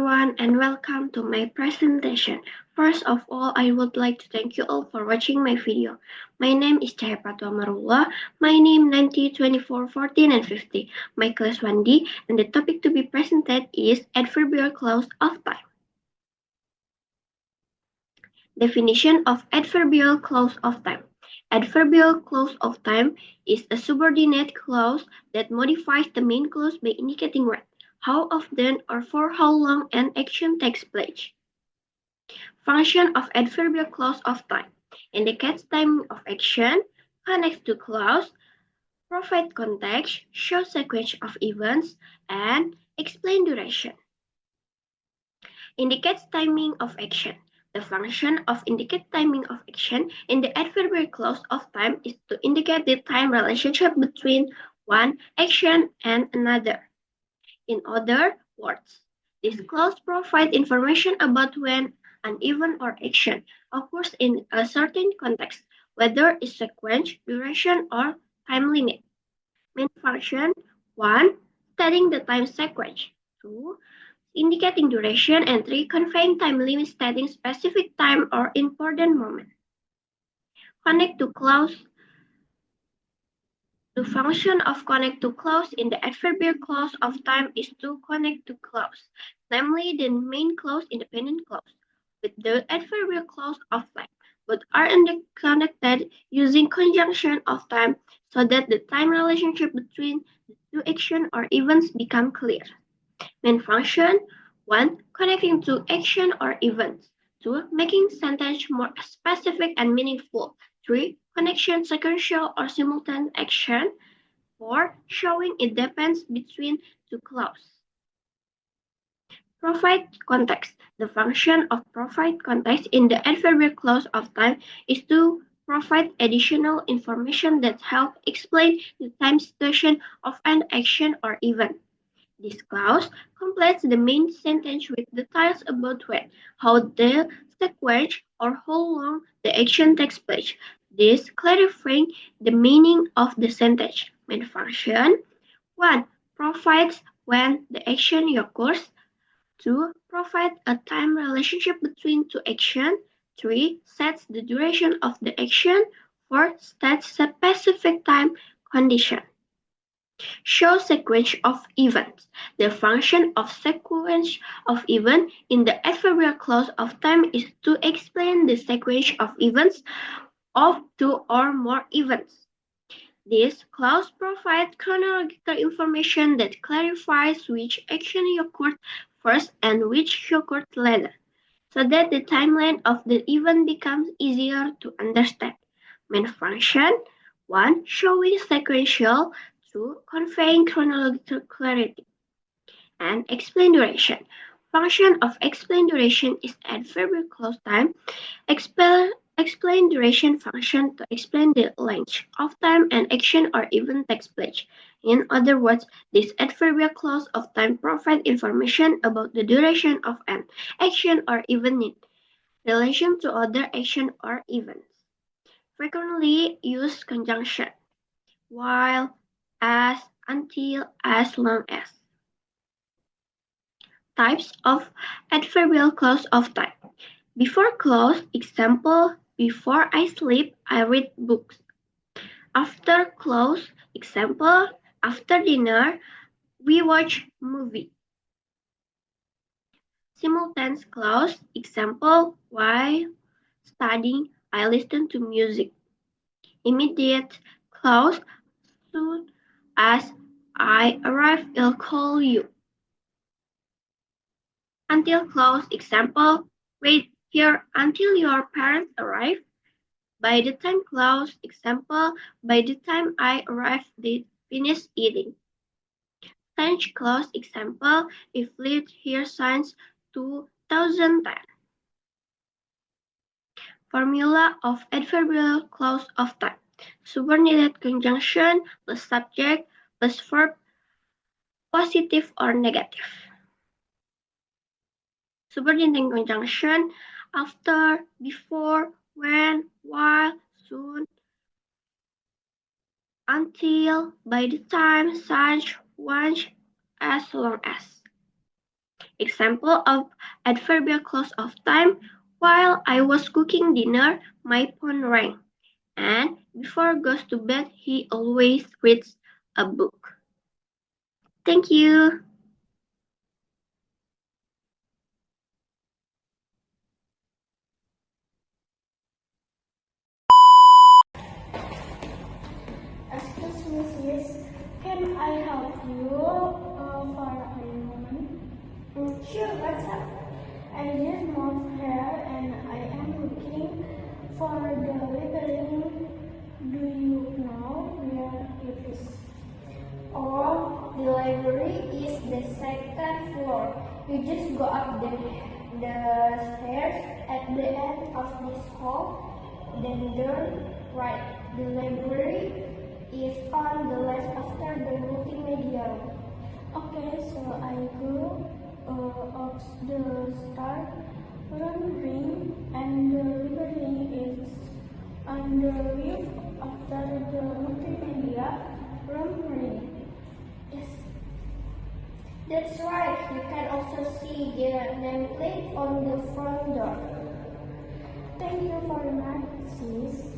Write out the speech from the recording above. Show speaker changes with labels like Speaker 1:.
Speaker 1: everyone and welcome to my presentation. First of all, I would like to thank you all for watching my video. My name is Cahaya Pratwa Marullah, my name 90, 24, 14 and 50, my class 1D, and the topic to be presented is adverbial clause of time. Definition of adverbial clause of time. Adverbial clause of time is a subordinate clause that modifies the main clause by indicating when, how often, or for how long an action takes place. Function of adverbial clause of time indicates timing of action, connects to clause, provide context, show sequence of events, and explain duration. Indicates timing of action. The function of indicate timing of action in the adverbial clause of time is to indicate the time relationship between one action and another. In other words, this clause provides information about when an event or action occurs in a certain context, whether it's sequence, duration, or time limit. Main function 1. Stating the time sequence. 2. Indicating duration, and 3. Conveying time limit stating specific time or important moment. Connect to clause. The function of connect to clause in the adverbial clause of time is to connect to clause, namely the main clause independent clause, with the adverbial clause of time, but are connected using conjunction of time so that the time relationship between the two actions or events become clear. Main function 1. Connecting to action or events. 2. Making sentence more specific and meaningful. 3. Connection sequential or simultaneous action. 4. Showing it depends between two clauses. Provide context. The function of provide context in the adverbial clause of time is to provide additional information that help explain the time situation of an action or event. This clause completes the main sentence with details about when, how the sequence, or how long the action takes place. This clarifying the meaning of the sentence. Main function 1. Provides when the action occurs. 2. Provide a time relationship between two actions. 3. Sets the duration of the action. 4. Sets specific time condition. Show sequence of events. The function of sequence of events in the adverbial clause of time is to explain the sequence of events of two or more events. This clause provides chronological information that clarifies which action occurred first and which occurred later, so that the timeline of the event becomes easier to understand. Main function 1. Showing sequential. 2. Conveying chronological clarity. And explain duration. Function of explain duration is adverbial clause time. Explain duration function to explain the length of time an action or event takes place. In other words, this adverbial clause of time provides information about the duration of an action or event in relation to other action or events. Frequently used conjunction while, as, until, as long as. Types of adverbial clause of time. Before clause, example, before I sleep, I read books. After clause, example, after dinner, we watch movie. Simultaneous clause, example, while studying, I listen to music. Immediate clause, soon as I arrive, I'll call you. Until clause, example, wait here until your parents arrive. By the time clause, example, by the time I arrive, they finish eating. Since clause, example, if lead here since 2010. Formula of adverbial clause of time. Subordinate conjunction plus subject plus verb, positive or negative. Subordinate conjunction after, before, when, while, soon, until, by the time, such, once, as long as. Example of adverbial clause of time. While I was cooking dinner, my phone rang. And before goes to bed, he always reads a book. Thank you.
Speaker 2: Excuse me, sis. Can I help you for a moment? Sure, what's up? I just moved here and I am looking for the library. Do you know where it is? Oh, the library is the second floor. You just go up the stairs at the end of this hall, then turn right. The library is on the left after the multimedia room. Okay, so I go up the start, run ring, and the library is on the roof after the multimedia room ring. Yes, that's right. You can also see the nameplate on the front door. Thank you for that, sis.